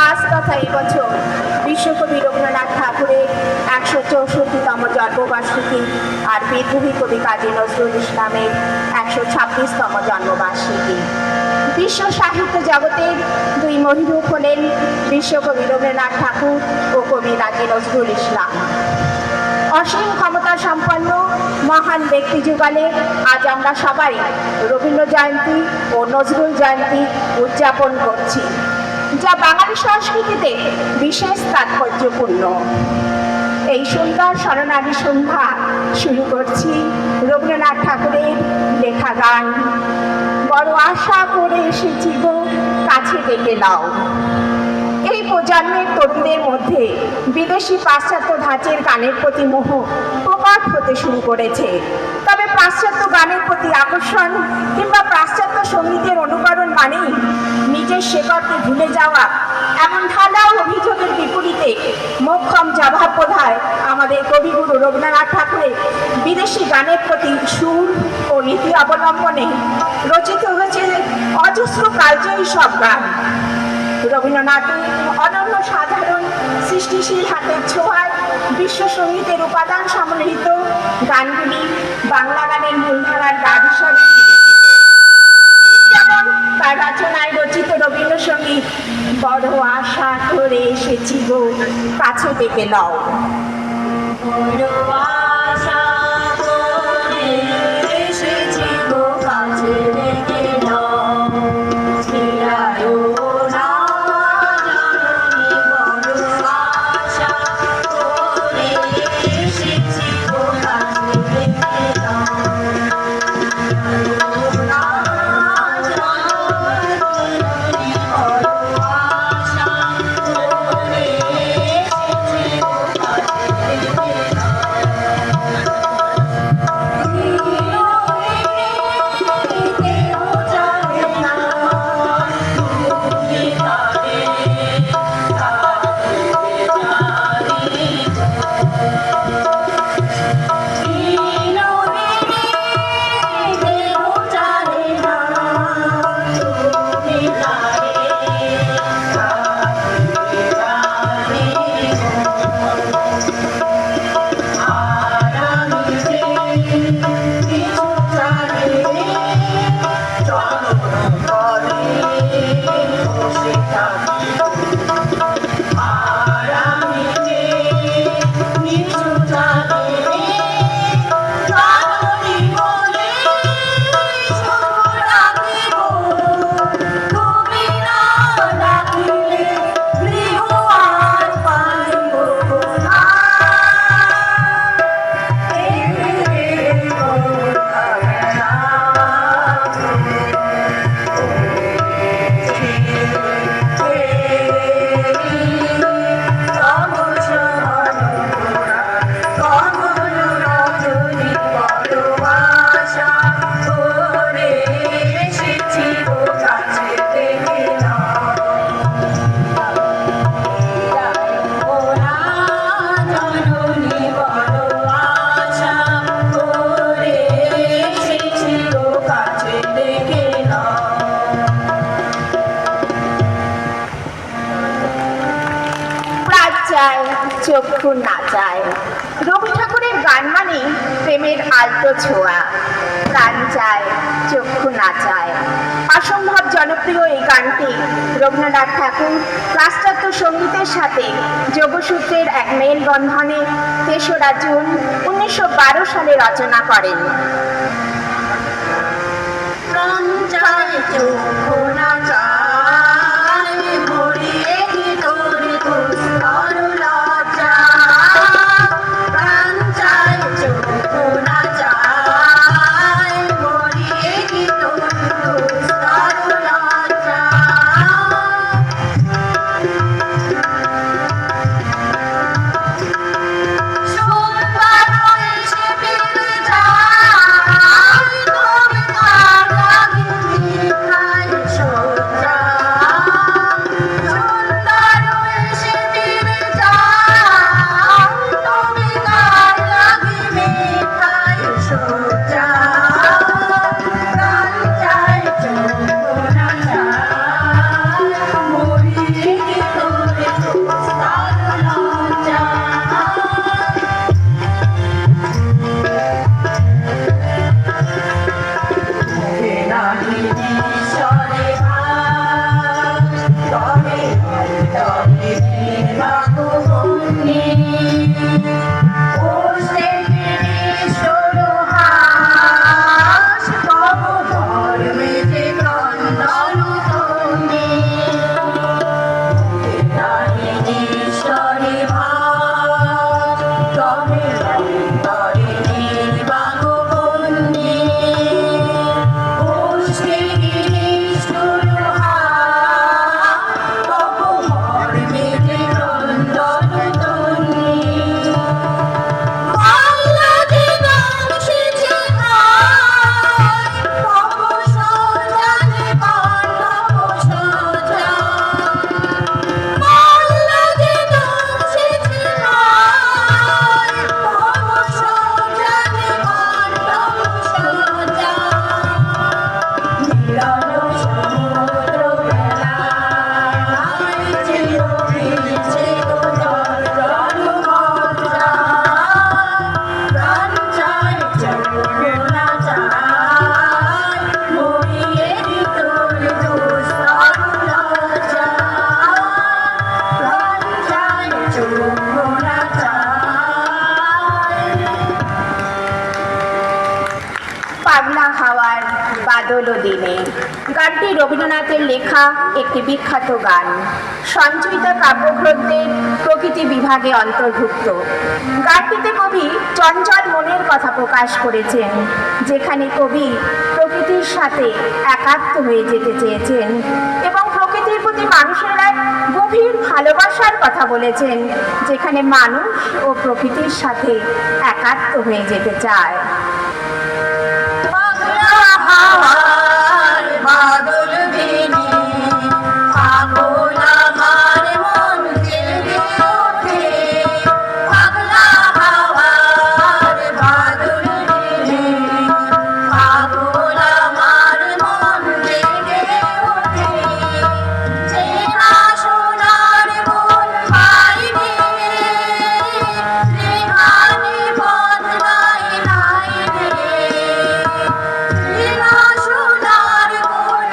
আজ তথা এবছর বিশ্বকবি রবীন্দ্রনাথ ঠাকুরের 164তম জন্মবার্ষিকী আর বিদ্রোহী কবি কাজী নজরুল ইসলামের 126তম জন্মবার্ষিকী। বিশ্ব সাহিত্য জগতের দুই মহিরূপ হলেন বিশ্বকবি রবীন্দ্রনাথ ঠাকুর ও কবি কাজী নজরুল ইসলাম। অসীম ক্ষমতা সম্পন্ন মহান ব্যক্তি যুগালে আজ আমরা সবাই রবীন্দ্র জয়ন্তী ও নজরুল জয়ন্তী উদযাপন করছি, যা বাঙালি সংস্কৃতিতে বিশেষ তাৎপর্যপূর্ণ। এই সুন্দর স্মরণালী সন্ধ্যা শুরু করছি রবীন্দ্রনাথ ঠাকুরের লেখা গান বড় আশা করে এসেছি গো কাছে ডেকে নাও। এই প্রজন্মের তরুণদের মধ্যে বিদেশি পাশ্চাত্য ধাঁচের গানের প্রতি মোহ প্রকট হতে শুরু করেছে। তবে পাশ্চাত্য গানের প্রতি আকর্ষণ কিংবা পাশ্চাত্য সঙ্গীতের অনুকরণ মানেই নিজের শেকড়কে ভুলে যাওয়া, এমন ঢালাও অভিযোগের বিপরীতে মোক্ষম জবাব বোধহয় আমাদের কবিগুরু রবীন্দ্রনাথ ঠাকুরের বিদেশি গানের প্রতি সুর ও নীতি অবলম্বনে রচিত হয়েছে অজস্র কালজয়ী সব গান। রবীন্দ্রনাথের অনন্য সাধারণ সৃষ্টিশীল হাতের ছোঁয়ায় বিশ্ব সঙ্গীতের উপাদান সম্মিলিত গানগুলি বাংলা গানের মূলধারার গান হিসাবে যেমন তার রচনায় রচিত রবীন্দ্রসঙ্গীত বড় আশা করে এসেছি গো কাছে ডেকে নাও। চক্ষু নাচায়। রবি ঠাকুরের গান মানে প্রেমের আলতো ছোঁয়া। প্রাণ চায় চক্ষু নাচায়। অসম্ভব জনপ্রিয় এই গানটি রবীন্দ্রনাথ ঠাকুর পাশ্চাত্য সঙ্গীতের সাথে যোগসূত্রের এক মেলবন্ধনে ৩রা জুন ১৯১২ সালে রচনা করেন। প্রাণ চায় চক্ষু নাচায় পাগলা হাওয়ার বাদল দিনে গানটি রবীন্দ্রনাথের লেখা একটি বিখ্যাত গান। সঞ্চয়িতা কাব্যগ্রন্থের প্রকৃতি বিভাগে অন্তর্ভুক্ত। গানটিতে কবি চঞ্চল মনের কথা প্রকাশ করেছেন, যেখানে কবি প্রকৃতির সাথে একাত্ম হয়ে যেতে চেয়েছেন এবং প্রকৃতির প্রতি মানুষের এক গভীর ভালোবাসার কথা বলেছেন, যেখানে মানুষ ও প্রকৃতির সাথে একাত্ম হয়ে যেতে চায়। হাওয়ার বাদল দিনে পাগল আমার মন জেগে ওঠে। পাগলা হাওয়ার বাদল দিনে পাগল আমার মন জেগে ওঠে। চেনা সোনার মন পাইনি রেহানে বদলাই নাই রে। চেনা সোনার মন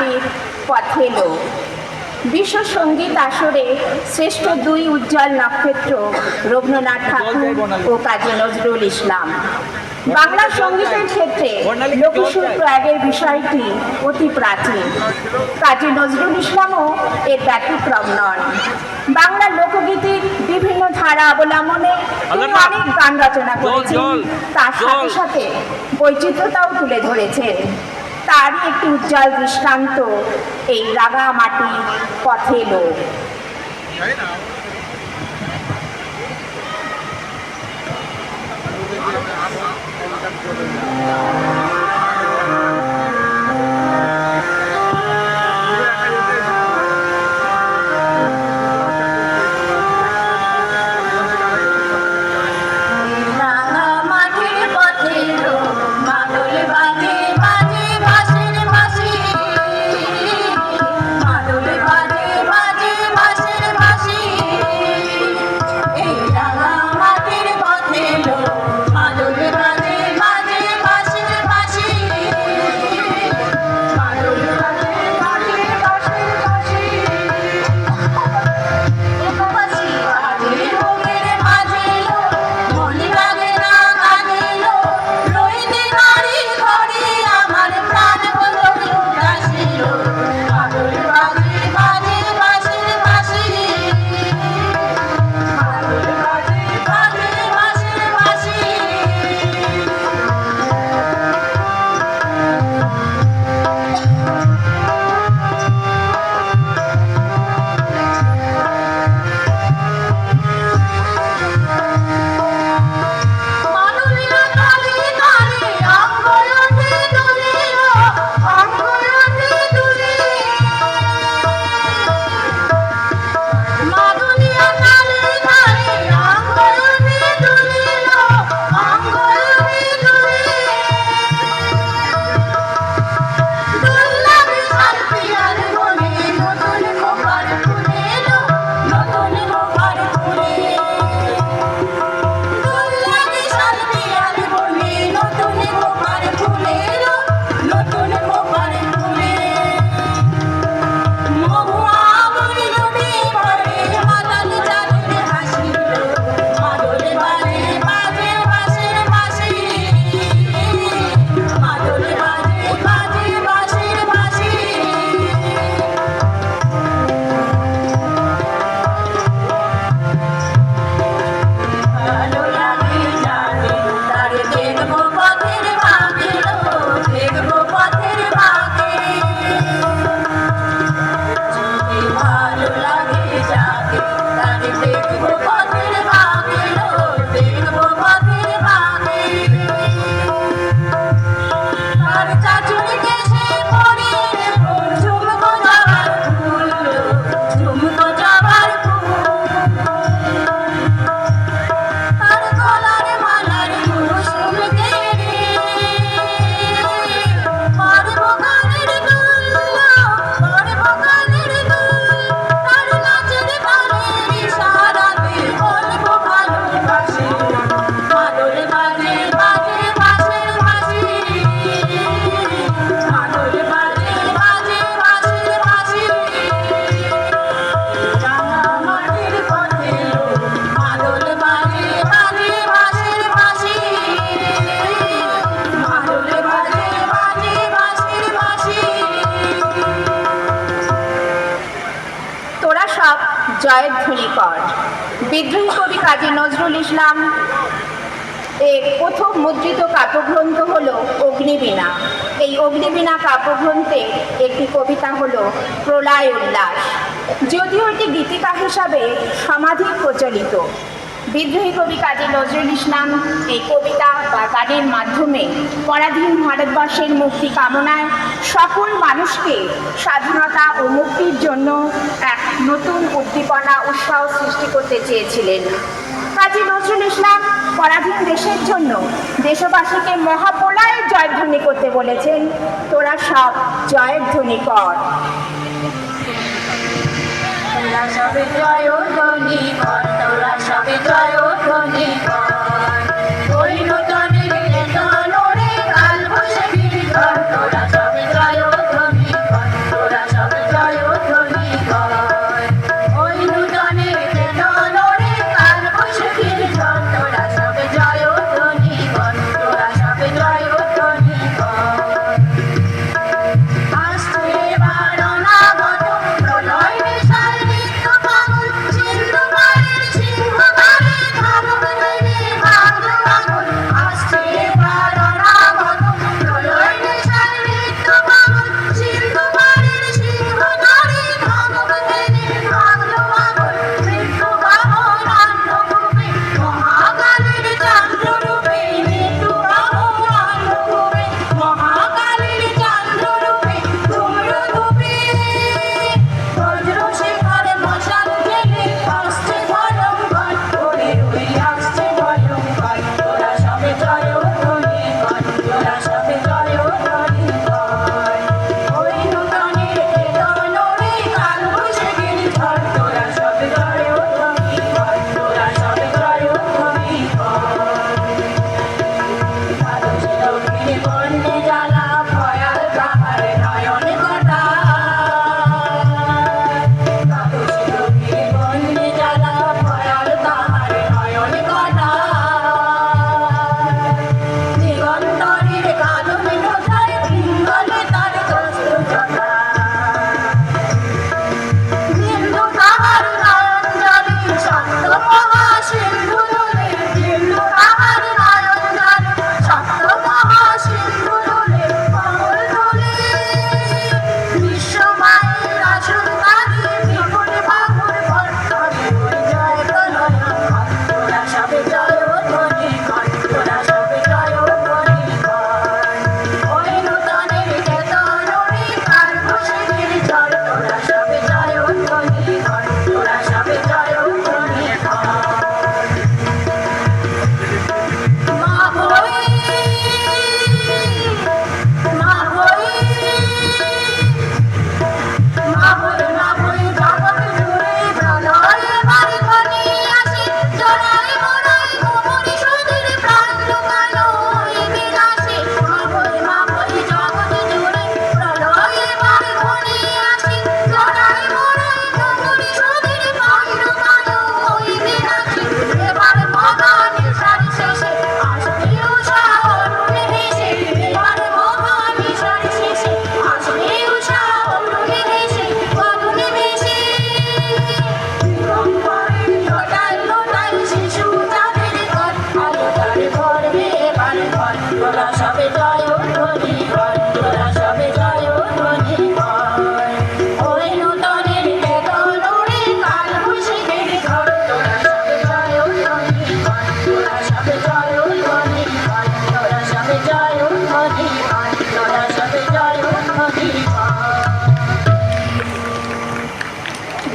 মাটির পথে এলো। বিশ্ব সঙ্গীত আসরে শ্রেষ্ঠ দুই উজ্জ্বল নক্ষত্র রবীন্দ্রনাথ ঠাকুর ও কাজী নজরুল ইসলাম। বাংলা সঙ্গীতের ক্ষেত্রে লোকসুর প্রয়োগের বিষয়টি অতি প্রাচীন। কাজী নজরুল ইসলামও এর ব্যতিক্রম নন। বাংলা লোকগীতির বিভিন্ন ধারা অবলম্বনে তিনি অনেক গান রচনা করেছেন, তার সাথে সাথে বৈচিত্র্যতাও তুলে ধরেছেন। তারই একটি উজ্জ্বল দৃষ্টান্ত এই রাঙামাটি পথে এলো। রাঙামাটির পথে এলো মাদল বাজে বাজে বাঁশির বাঁশি, মাদল বাজে বাজে বাঁশির বাঁশি। এই রাঙামাটির পথে এলো মাদল বাজে বাজে বাঁশির বাঁশি, মাদল বাজে বাজে বাঁশির বাঁশি। বাঁশি বাজে রোগের মাঝে এলো, মন লাগে না গানে এলো, রইতে নারী ঘরে আমার প্রাণ বদলে উদাসীন। মাদল বাজে বাজে বাঁশির বাঁশি, মাদল বাজে বাজে বাঁশির বাঁশি। মাদুলিয়া তালে তালে অঙ্গয়তে দুলিল, অঙ্গয়তে দুলিল। মাদুলিয়া তালে তালে অঙ্গয়তে দুলিল, অঙ্গয়তে দুলিল। দুল্লাভে সালপিয়ার বনে নতুন খোপার ফুলে এলো, নতুন খোপার ফুলে। দুল্লাভে সালপিয়ার বনে নতুন খোপার ফুলে এলো, নতুন খোপার ফুলে। মহুয়া বুড়ি নদী ভরে মাতাল চাঁদের হাসিল, মাদল বাজে বাজে বাঁশির বাঁশি, মাদল বাজে বাজে বাঁশির বাঁশি। ভালো লাগে যাকে তার দেখবো পথের বাঁকে, দেখবো পথের বাঁকে। ভালো লাগে যাকে তার দেখবো পথের বাঁকে, দেখবো পথের বাঁকে। তার চাচুর কেশে পড়ে ঝুমকো জবার ফুল, ঝুমকো জবার ফুল। তার গলার মালার কুসুম কেড়ে পারবো গানের দুল, পারবো গানের দুল। তার নাচের তালের ইশারাতে বলবো ভালোবাসি, মাদল বাজে বাজে বাঁশির বাঁশি, মাদল বাজে বাজে বাঁশির বাঁশি। রাঙামাটির পথে এলো মাদল বাজে বাজে বাঁশির বাঁশি, মাদল বাজে বাজে বাঁশির বাঁশি। তোরা সব জয়ধ্বনি কর। বিদ্রোহী কবি কাজী নজরুল ইসলাম এর প্রথম মুদ্রিত কাব্যগ্রন্থ হলো অগ্নিবীণা। এই অগ্নিবীণা কাব্যগ্রন্থে একটি কবিতা হলো প্রলয় উল্লাস, যদিও এটি গীতিকা হিসাবে সমাধিক প্রচলিত। বিদ্রোহী কবি কাজী নজরুল ইসলাম এই কবিতা বা গানের মাধ্যমে পরাধীন ভারতবর্ষের মুক্তি কামনায় সকল মানুষকে স্বাধীনতা ও মুক্তির জন্য এক নতুন উদ্দীপনা উৎসাহ সৃষ্টি করতে চেয়েছিলেন। কাজী নজরুল ইসলাম পরাধীন দেশের জন্য দেশবাসীকে মহাপ্রলয়ের জয়ধ্বনি করতে বলেছেন। তোরা সব জয়ধ্বনি কর। তোরা সবে জয়ধ্বনি কর, তোরা সবে জয়ধ্বনি কর। ওই নূতনের কেতন ওরে কাল বৈশাখীর ঝড়, তোরা সবে জয়ধ্বনি কর,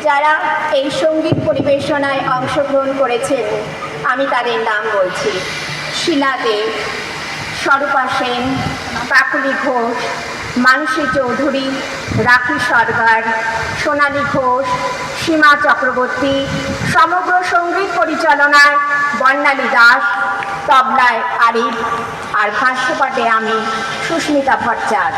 যারা এই সঙ্গীত পরিবেশনায় অংশগ্রহণ করেছেন আমি তাদের নাম বলছি: শিলা দেব, স্বরূপা সেন, কাকুলি ঘোষ, মানসী চৌধুরী, রাখি সরকার, সোনালী ঘোষ, সীমা চক্রবর্তী। সমগ্র সঙ্গীত পরিচালনায় বর্ণালী দাস, তবলায় আরিফ, আর ভাষ্যপাঠে আমি সুস্মিতা ভট্টাচার্য।